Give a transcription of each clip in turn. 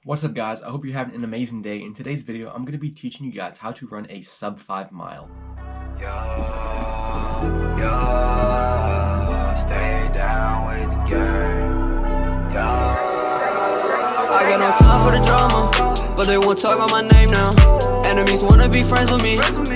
What's up guys, I hope you're having an amazing day. In today's video, I'm going to be teaching you guys how to run a sub 5 mile. Stay down with the game. I got no time for the drama, but they won't talk on my name now. Enemies wanna be friends with me.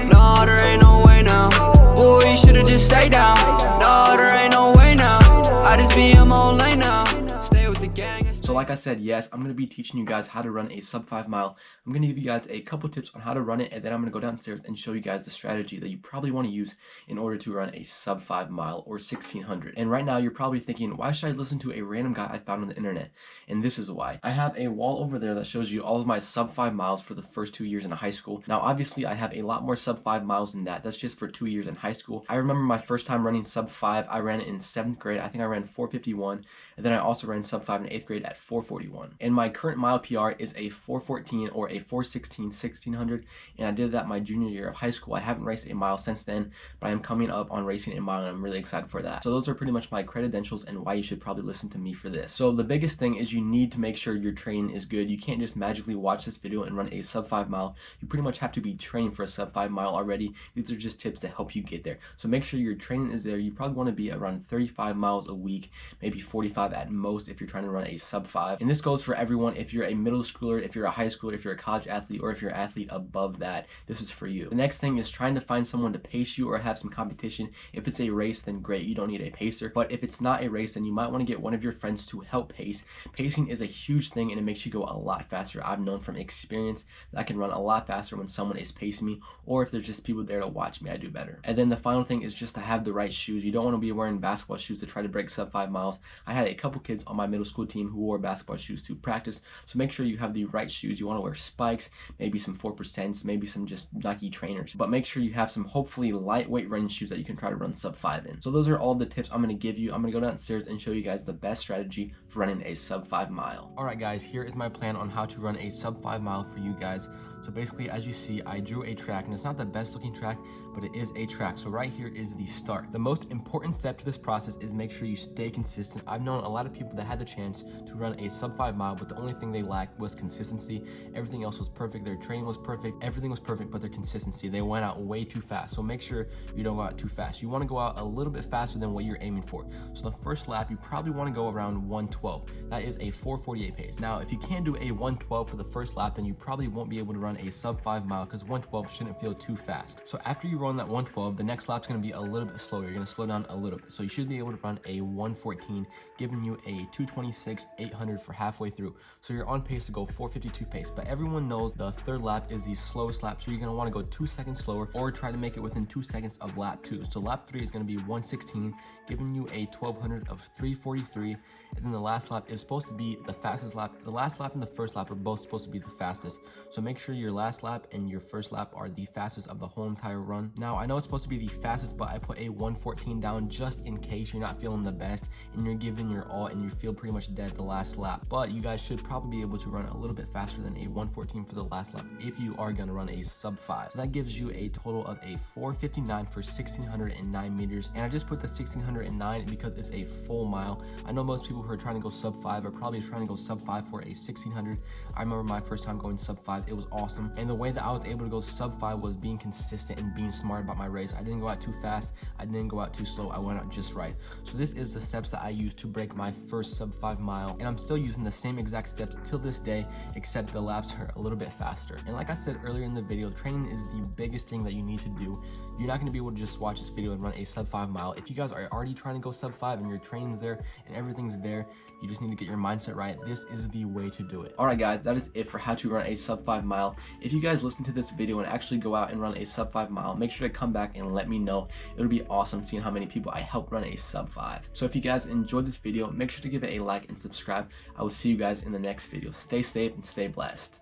Nah, there ain't no way now. Boy, you should've just stayed down. Nah, there ain't no way now. I just be in my own lane now. Stay with the gang. So like I said, yes, I'm going to be teaching you guys how to run a sub 5 mile. I'm going to give you guys a couple tips on how to run it, and then I'm going to go downstairs and show you guys the strategy that you probably want to use in order to run a sub 5 mile or 1600. And right now you're probably thinking, why should I listen to a random guy I found on the internet? And this is why. I have a wall over there that shows you all of my sub 5 miles for the first 2 years in high school. Now obviously I have a lot more sub 5 miles than that. That's just for 2 years in high school. I remember my first time running sub 5. I ran it in 7th grade. I think I ran 4:51, and then I also ran sub 5 in 8th grade at 4:41. And my current mile PR is a 4:14 or a 4:16 1600, and I did that my junior year of high school. I haven't raced a mile since then, but I am coming up on racing a mile and I'm really excited for that. So those are pretty much my credentials and why you should probably listen to me for this. So the biggest thing is you need to make sure your training is good. You can't just magically watch this video and run a sub 5 mile. You pretty much have to be training for a sub 5 mile already. These are just tips to help you get there. So make sure your training is there. You probably want to be around 35 miles a week, maybe 45 at most if you're trying to run a sub 5. And this goes for everyone. If you're a middle schooler, if you're a high schooler, if you're a college athlete, or if you're an athlete above that, this is for you. The next thing is trying to find someone to pace you or have some competition. If it's a race, then great, you don't need a pacer. But if it's not a race, then you might want to get one of your friends to help pace. Pacing is a huge thing and it makes you go a lot faster. I've known from experience that I can run a lot faster when someone is pacing me, or if there's just people there to watch me, I do better. And then the final thing is just to have the right shoes. You don't want to be wearing basketball shoes to try to break sub 5 miles. I had a couple kids on my middle school team who wore basketball shoes to practice, so make sure you have the right shoes. You want to wear spikes, maybe some 4%, maybe some just Nike trainers, but make sure you have some hopefully lightweight running shoes that you can try to run sub 5 in. So those are all the tips I'm going to give you. I'm going to go downstairs and show you guys the best strategy for running a sub 5 mile. Alright guys, here is my plan on how to run a sub 5 mile for you guys. So basically, as you see, I drew a track, and it's not the best looking track, but it is a track. So right here is the start. The most important step to this process is make sure you stay consistent. I've known a lot of people that had the chance to run a sub 5 mile, but the only thing they lacked was consistency. Everything else was perfect. Their training was perfect. Everything was perfect, but their consistency. They went out way too fast. So make sure you don't go out too fast. You want to go out a little bit faster than what you're aiming for. So the first lap, you probably want to go around 112. That is a 4:48 pace. Now, if you can't do a 112 for the first lap, then you probably won't be able to run a sub 5 mile because 112 shouldn't feel too fast. So after you run that 112, the next lap's going to be a little bit slower. You're going to slow down a little bit. So you should be able to run a 114, giving you a 226 800 for halfway through. So you're on pace to go 452 pace. But everyone knows the third lap is the slowest lap. So you're going to want to go 2 seconds slower or try to make it within 2 seconds of lap 2. So lap 3 is going to be 116, giving you a 1200 of 343. And then the last lap is supposed to be the fastest lap. The last lap and the first lap are both supposed to be the fastest. So make sure your last lap and your first lap are the fastest of the whole entire run. Now, I know it's supposed to be the fastest, but I put a 114 down just in case you're not feeling the best and you're giving your all and you feel pretty much dead the last lap. But you guys should probably be able to run a little bit faster than a 114 for the last lap if you are going to run a sub 5. So that gives you a total of a 459 for 1609 meters. And I just put the 1609 because it's a full mile. I know most people who are trying to go sub 5 are probably trying to go sub 5 for a 1600. I remember my first time going sub 5. It was awesome. And the way that I was able to go sub 5 was being consistent and being smart about my race. I didn't go out too fast. I didn't go out too slow. I went out just right. So this is the steps that I used to break my first sub 5 mile. And I'm still using the same exact steps till this day, except the laps are a little bit faster. And like I said earlier in the video, training is the biggest thing that you need to do. You're not going to be able to just watch this video and run a sub 5 mile. If you guys are already trying to go sub 5 and your training's there and everything's there, you just need to get your mindset right. This is the way to do it. Alright guys, that is it for how to run a sub 5 mile. If you guys listen to this video and actually go out and run a sub 5 mile, make sure to come back and let me know. It'll be awesome seeing how many people I helped run a sub 5. So if you guys enjoyed this video, make sure to give it a like and subscribe. I will see you guys in the next video. Stay safe and stay blessed.